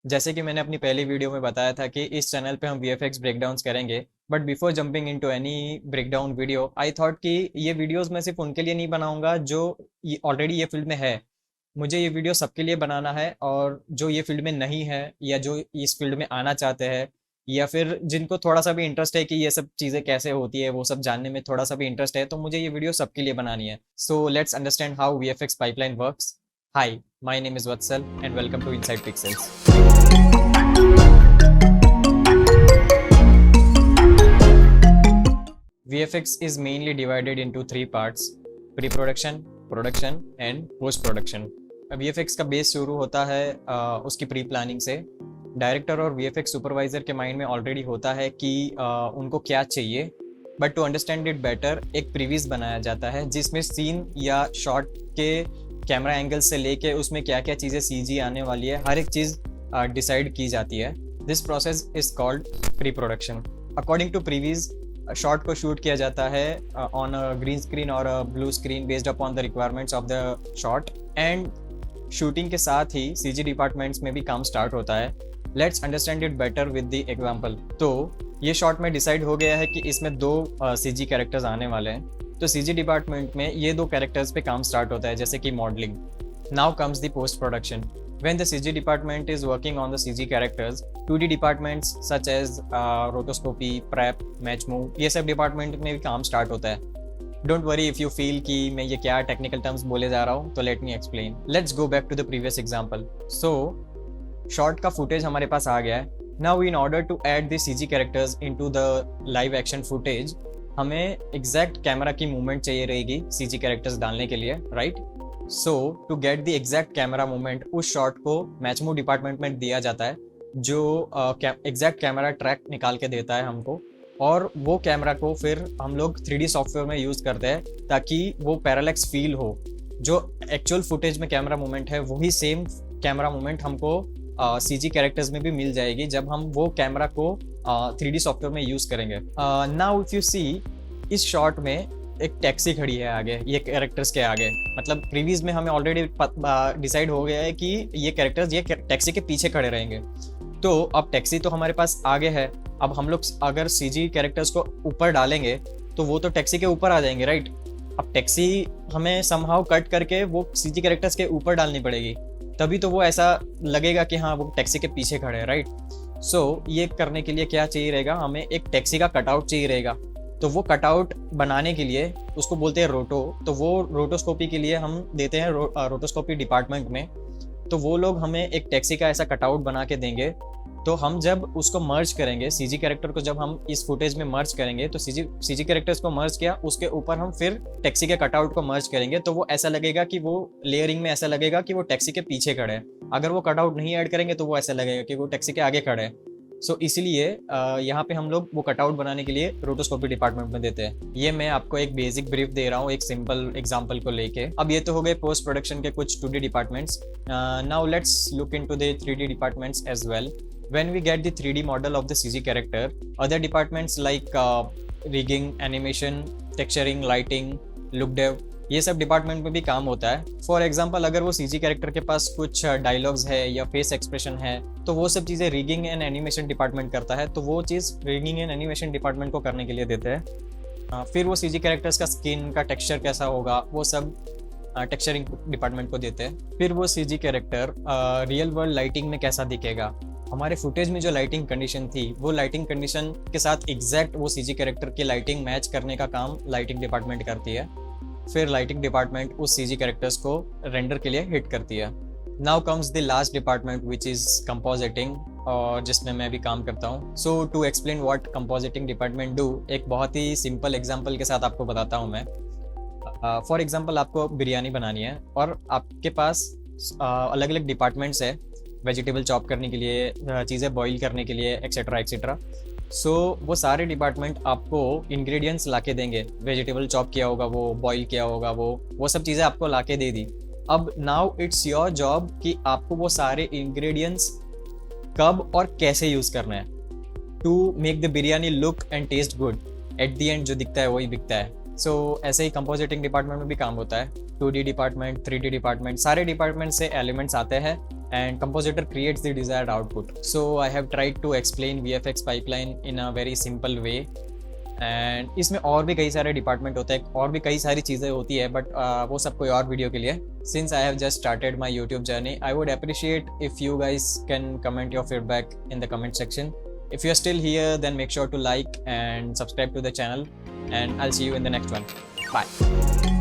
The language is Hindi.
जैसे कि मैंने अपनी पहली वीडियो में बताया था कि इस चैनल पे हम वीएफएक्स ब्रेकडाउन्स करेंगे। But before jumping into any breakdown video, I thought कि ये वीडियोस मैं सिर्फ उनके लिए नहीं बनाऊंगा जो ऑलरेडी ये फील्ड में है। मुझे ये वीडियो सबके लिए बनाना है, और जो ये फील्ड में नहीं है या जो इस फील्ड में आना चाहते हैं, या फिर जिनको थोड़ा सा भी इंटरेस्ट है कि ये सब चीज़ें कैसे होती है, वो सब जानने में थोड़ा सा भी इंटरेस्ट है, तो मुझे ये वीडियो सबके लिए बनानी है। So let's understand how VFX pipeline works. Hi, my name is Vatsal and welcome to Inside Pixels. VFX is mainly divided into three parts: pre-production, production and post-production। VFX का बेस शुरू होता है उसकी प्री प्लानिंग से। डायरेक्टर और VFX सुपरवाइजर के माइंड में ऑलरेडी होता है कि उनको क्या चाहिए, but to understand it better एक प्रीव्यूज बनाया जाता है जिसमें सीन या शॉट के कैमरा एंगल से लेके उसमें क्या क्या चीज़ें CG आने वाली है, हर एक चीज़ डिसाइड की जाती है। This process is called pre production. According to previews, shot को शूट किया जाता है ऑन अ ग्रीन स्क्रीन और a blue screen based upon the requirements of the shot. And shooting के साथ ही CG डिपार्टमेंट्स में भी काम स्टार्ट होता है। Let's understand it better with the example. तो ये शॉट में डिसाइड हो गया है कि इसमें दो CG कैरेक्टर्स आने वाले हैं, तो CG डिपार्टमेंट में ये दो कैरेक्टर्स पे काम स्टार्ट होता है, जैसे कि modelling. Now comes the post production. When the CG department is working on the CG characters, 2D departments such as rotoscopy, prep, match move, ये सब डिपार्टमेंट में भी काम स्टार्ट होता है। Don't worry if you feel कि मैं ये क्या टेक्निकल टर्म्स बोले जा रहा हूँ, तो let me explain. Let's go back to the previous example. So shot का फुटेज हमारे पास आ गया है। Now in order to add the CG characters into the live action footage, हमें एग्जैक्ट कैमरा की मूवमेंट चाहिए रहेगी CG कैरेक्टर्स डालने के लिए, right? So to get the exact camera movement, उस शॉट को मैच मूव डिपार्टमेंट में दिया जाता है, जो एग्जैक्ट कैमरा ट्रैक निकाल के देता है हमको। और वो कैमरा को फिर हम लोग 3D सॉफ्टवेयर में यूज़ करते हैं ताकि वो पैरालैक्स फील हो। जो एक्चुअल फुटेज में कैमरा मूवमेंट है, वही सेम कैमरा मूवमेंट हमको CG कैरेक्टर्स में भी मिल जाएगी जब हम वो कैमरा को 3D सॉफ्टवेयर में यूज़ करेंगे। नाउ इफ यू सी, इस शॉट में एक टैक्सी खड़ी है आगे, ये कैरेक्टर्स के आगे। मतलब प्रीवियस में हमें ऑलरेडी डिसाइड हो गया है कि ये कैरेक्टर्स ये टैक्सी के पीछे खड़े रहेंगे। तो अब टैक्सी तो हमारे पास आगे है, अब हम लोग अगर CG कैरेक्टर्स को ऊपर डालेंगे तो वो तो टैक्सी के ऊपर आ जाएंगे, राइट? अब टैक्सी हमें समहाउ कट करके वो CG कैरेक्टर्स के ऊपर डालनी पड़ेगी, तभी तो वो ऐसा लगेगा कि हाँ वो टैक्सी के पीछे खड़े हैं, राइट? सो ये करने के लिए क्या चाहिए रहेगा, हमें एक टैक्सी का कटआउट चाहिए रहेगा। तो वो कटआउट बनाने के लिए उसको बोलते हैं रोटो। तो वो रोटोस्कोपी के लिए हम देते हैं रोटोस्कोपी डिपार्टमेंट में। तो वो लोग हमें एक टैक्सी का ऐसा कटआउट बना के देंगे। तो हम जब उसको मर्ज करेंगे, CG कैरेक्टर को जब हम इस फुटेज में मर्ज करेंगे, तो CG कैरेक्टर्स को मर्ज किया, उसके ऊपर हम फिर टैक्सी के कटआउट को मर्ज करेंगे। तो वो ऐसा लगेगा कि वो लेयरिंग में ऐसा लगेगा कि वो टैक्सी के पीछे खड़े हैं। अगर वो कटआउट नहीं ऐड करेंगे तो वो ऐसा लगेगा कि वो टैक्सी के आगे खड़े हैं। सो इसीलिए यहाँ पे हम लोग वो कटआउट बनाने के लिए रोटोस्कोपी डिपार्टमेंट में देते हैं। ये मैं आपको एक बेसिक ब्रीफ दे रहा हूँ एक सिंपल एग्जांपल को लेके। अब ये तो हो गए पोस्ट प्रोडक्शन के कुछ 2D departments. Now let's look into the 3D departments as well. When we get the 3D model of the CG character, other departments like rigging, animation, texturing, lighting, look dev, ये सब डिपार्टमेंट में भी काम होता है। फॉर एग्जाम्पल, अगर वो CG कैरेक्टर के पास कुछ डायलॉग्स है या फेस एक्सप्रेशन है, तो वो सब चीज़ें रिगिंग एंड एनिमेशन डिपार्टमेंट करता है। तो वो चीज़ रिगिंग एंड एनिमेशन डिपार्टमेंट को करने के लिए देते हैं। फिर वो CG कैरेक्टर्स का स्किन का टेक्सचर कैसा होगा, वो सब टेक्सचरिंग डिपार्टमेंट को देते हैं। फिर वो CG character real world lighting में कैसा दिखेगा, हमारे फुटेज में जो लाइटिंग कंडीशन थी, वो लाइटिंग कंडीशन के साथ एग्जैक्ट वो CG कैरेक्टर की लाइटिंग मैच करने का काम लाइटिंग डिपार्टमेंट करती है। फिर लाइटिंग डिपार्टमेंट उस CG कैरेक्टर्स को रेंडर के लिए हिट करती है। Now comes the last department which is compositing, और जिसमें मैं भी काम करता हूँ। So to explain what compositing department do, एक बहुत ही सिंपल एग्जांपल के साथ आपको बताता हूँ मैं। फॉर एग्जांपल, आपको बिरयानी बनानी है और आपके पास अलग अलग डिपार्टमेंट्स है, वेजिटेबल चॉप करने के लिए, चीज़ें बॉईल करने के लिए, एक्सेट्रा एक्सेट्रा। सो वो सारे डिपार्टमेंट आपको इंग्रेडिएंट्स लाके देंगे। वेजिटेबल चॉप किया होगा, वो बॉईल किया होगा, वो सब चीज़ें आपको लाके दे दी। अब नाउ इट्स योर जॉब कि आपको वो सारे इंग्रेडिएंट्स कब और कैसे यूज़ करना है to make the biryani look and taste good. At the end जो दिखता है वही बिकता है। सो ऐसे ही कंपोजिटिंग डिपार्टमेंट में भी काम होता है। 2D डिपार्टमेंट, 3D डिपार्टमेंट, सारे डिपार्टमेंट से एलिमेंट्स आते हैं and compositor creates the desired output. So I have tried to explain VFX pipeline in a very simple way. And इसमें और भी कई सारे डिपार्टमेंट होते हैं, और भी कई सारी चीज़ें होती है, बट वो सब कोई और वीडियो के लिए. Since I have just started my YouTube journey, I would appreciate if you guys can comment your feedback in the comment section. If you are still here, then make sure to like and subscribe to the channel, and I'll see you in the next one. Bye.